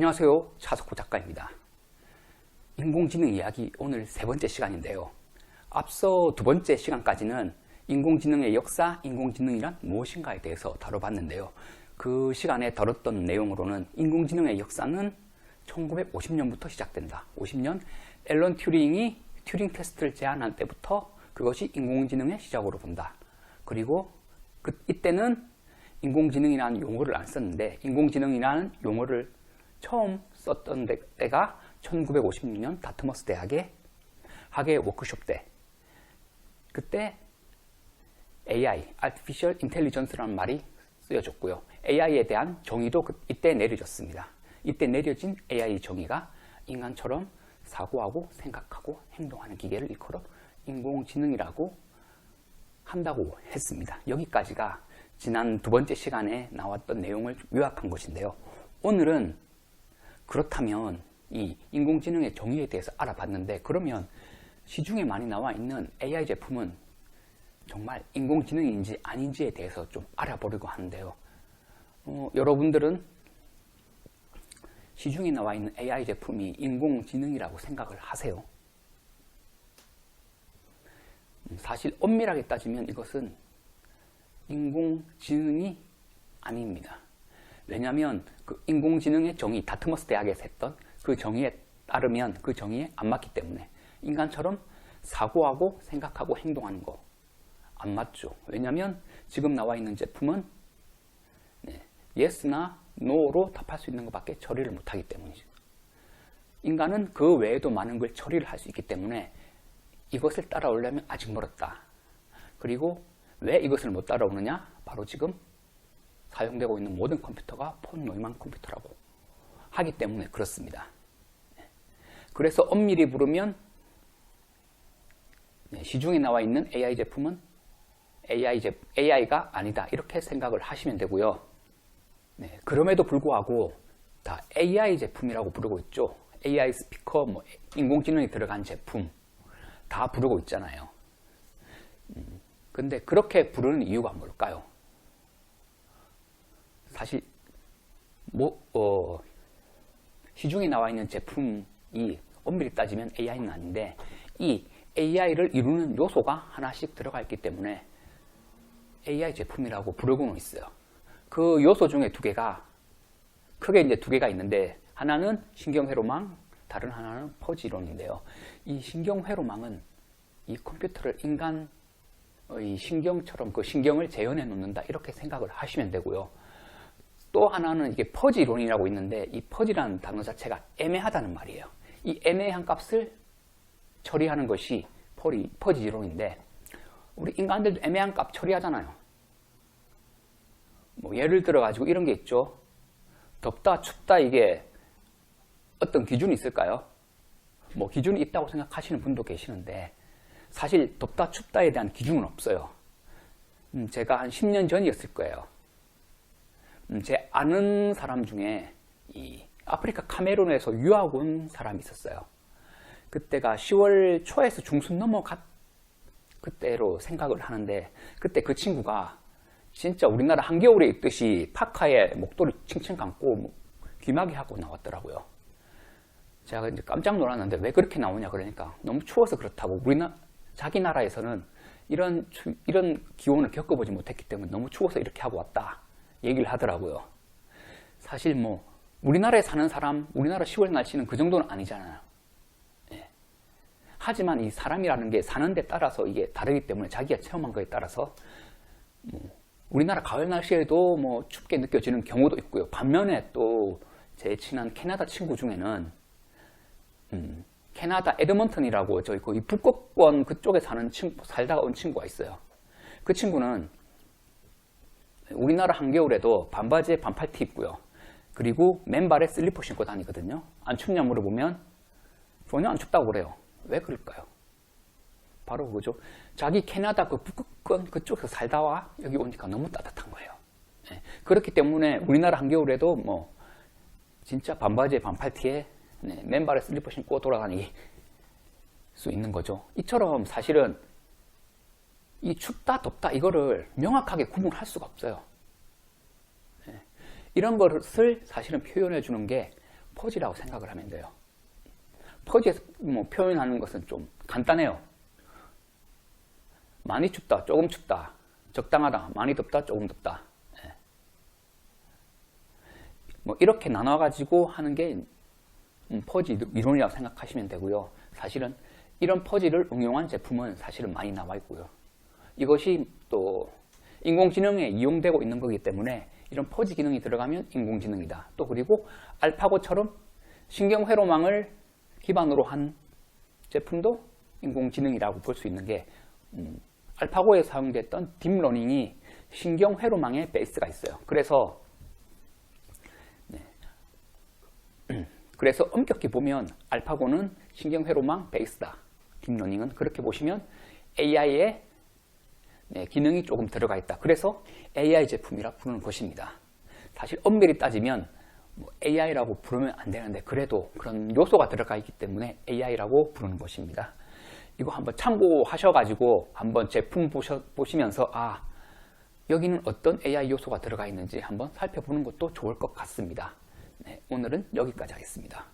안녕하세요. 차석호 작가입니다. 인공지능 이야기 오늘 세 번째 시간인데요. 앞서 두 번째 시간까지는 인공지능의 역사, 인공지능이란 무엇인가에 대해서 다뤄봤는데요. 그 시간에 다뤘던 내용으로는 인공지능의 역사는 1950년부터 시작된다. 50년 앨런 튜링이 튜링 테스트를 제안한 때부터 그것이 인공지능의 시작으로 본다. 그리고 이때는 인공지능이라는 용어를 안 썼는데 인공지능이라는 용어를 처음 썼던 때가 1956년 다트머스 대학의 학예 워크숍 때, 그때 AI, Artificial Intelligence라는 말이 쓰여졌고요. AI에 대한 정의도 이때 내려졌습니다. 이때 내려진 AI 정의가 인간처럼 사고하고 생각하고 행동하는 기계를 일컬어 인공지능이라고 한다고 했습니다. 여기까지가 지난 두 번째 시간에 나왔던 내용을 요약한 것인데요. 오늘은 그렇다면 이 인공지능의 정의에 대해서 알아봤는데, 그러면 시중에 많이 나와 있는 AI 제품은 정말 인공지능인지 아닌지에 대해서 좀 알아보려고 하는데요. 여러분들은 시중에 나와 있는 AI 제품이 인공지능이라고 생각을 하세요? 사실 엄밀하게 따지면 이것은 인공지능이 아닙니다. 왜냐하면 그 인공지능의 정의, 다트머스 대학에서 했던 그 정의에 따르면 그 정의에 안 맞기 때문에 인간처럼 사고하고 생각하고 행동하는 거 안 맞죠. 왜냐하면 지금 나와 있는 제품은 yes나 no로 답할 수 있는 것밖에 처리를 못하기 때문이죠. 인간은 그 외에도 많은 걸 처리를 할 수 있기 때문에 이것을 따라오려면 아직 멀었다. 그리고 왜 이것을 못 따라오느냐? 바로 지금 사용되고 있는 모든 컴퓨터가 폰 노이만 컴퓨터라고 하기 때문에 그렇습니다. 그래서 엄밀히 부르면 시중에 나와 있는 AI 제품은 AI가 아니다, 이렇게 생각을 하시면 되고요. 그럼에도 불구하고 다 AI 제품이라고 부르고 있죠. AI 스피커, 인공지능이 들어간 제품 다 부르고 있잖아요. 근데 그렇게 부르는 이유가 뭘까요? 사실 시중에 나와 있는 제품이 엄밀히 따지면 AI는 아닌데 이 AI를 이루는 요소가 하나씩 들어가 있기 때문에 AI 제품이라고 부르고는 있어요. 그 요소 중에 크게 이제 두 개가 있는데, 하나는 신경회로망, 다른 하나는 퍼지 이론인데요. 이 신경회로망은 이 컴퓨터를 인간의 신경처럼 그 신경을 재현해 놓는다, 이렇게 생각을 하시면 되고요. 또 하나는 이게 퍼지 이론이라고 있는데, 이 퍼지라는 단어 자체가 애매하다는 말이에요. 이 애매한 값을 처리하는 것이 퍼지 이론인데, 우리 인간들도 애매한 값 처리하잖아요. 예를 들어 가지고 이런 게 있죠. 덥다, 춥다, 이게 어떤 기준이 있을까요? 기준이 있다고 생각하시는 분도 계시는데, 사실 덥다, 춥다에 대한 기준은 없어요. 제가 한 10년 전이었을 거예요. 제 아는 사람 중에 이 아프리카 카메룬에서 유학 온 사람이 있었어요. 그때가 10월 초에서 중순 그때로 생각을 하는데, 그때 그 친구가 진짜 우리나라 한겨울에 있듯이 파카에 목도리 칭칭 감고 귀마개 하고 나왔더라고요. 제가 이제 깜짝 놀랐는데 왜 그렇게 나오냐 그러니까 너무 추워서 그렇다고, 자기 나라에서는 이런 기온을 겪어보지 못했기 때문에 너무 추워서 이렇게 하고 왔다 얘기를 하더라고요. 사실 우리나라에 사는 사람, 우리나라 10월 날씨는 그 정도는 아니잖아요. 하지만 이 사람이라는 게 사는 데 따라서 이게 다르기 때문에 자기가 체험한 거에 따라서 우리나라 가을 날씨에도 춥게 느껴지는 경우도 있고요. 반면에 또 제 친한 캐나다 친구 중에는 캐나다 에드먼턴이라고 저희 거의 북극권 그쪽에 살다가 온 친구가 있어요. 그 친구는 우리나라 한겨울에도 반바지에 반팔티 입고요. 그리고 맨발에 슬리퍼 신고 다니거든요. 안 춥냐 물어보면 전혀 안 춥다고 그래요. 왜 그럴까요? 바로 그거죠. 자기 캐나다 그 북극권 그쪽에서 살다가 여기 오니까 너무 따뜻한 거예요. 그렇기 때문에 우리나라 한겨울에도 진짜 반바지에 반팔티에 맨발에 슬리퍼 신고 돌아다닐 수 있는 거죠. 이처럼 사실은 이 춥다 덥다 이거를 명확하게 구분할 수가 없어요. 이런 것을 사실은 표현해 주는 게 퍼지라고 생각을 하면 돼요. 퍼지에서 뭐 표현하는 것은 좀 간단해요. 많이 춥다, 조금 춥다, 적당하다, 많이 덥다, 조금 덥다. 예. 뭐 이렇게 나눠가지고 하는 게 퍼지 이론이라고 생각하시면 되고요. 사실은 이런 퍼지를 응용한 제품은 사실은 많이 나와 있고요. 이것이 또 인공지능에 이용되고 있는 거기 때문에 이런 퍼지 기능이 들어가면 인공지능이다. 또 그리고 알파고처럼 신경회로망을 기반으로 한 제품도 인공지능이라고 볼 수 있는 게 알파고에 사용됐던 딥러닝이 신경회로망의 베이스가 있어요. 그래서 엄격히 보면 알파고는 신경회로망 베이스다. 딥러닝은 그렇게 보시면 AI의 기능이 조금 들어가 있다. 그래서 AI 제품이라 부르는 것입니다. 사실 엄밀히 따지면 AI라고 부르면 안 되는데 그래도 그런 요소가 들어가 있기 때문에 AI라고 부르는 것입니다. 이거 한번 참고하셔가지고 한번 제품 보시면서 여기는 어떤 AI 요소가 들어가 있는지 한번 살펴보는 것도 좋을 것 같습니다. 네, 오늘은 여기까지 하겠습니다.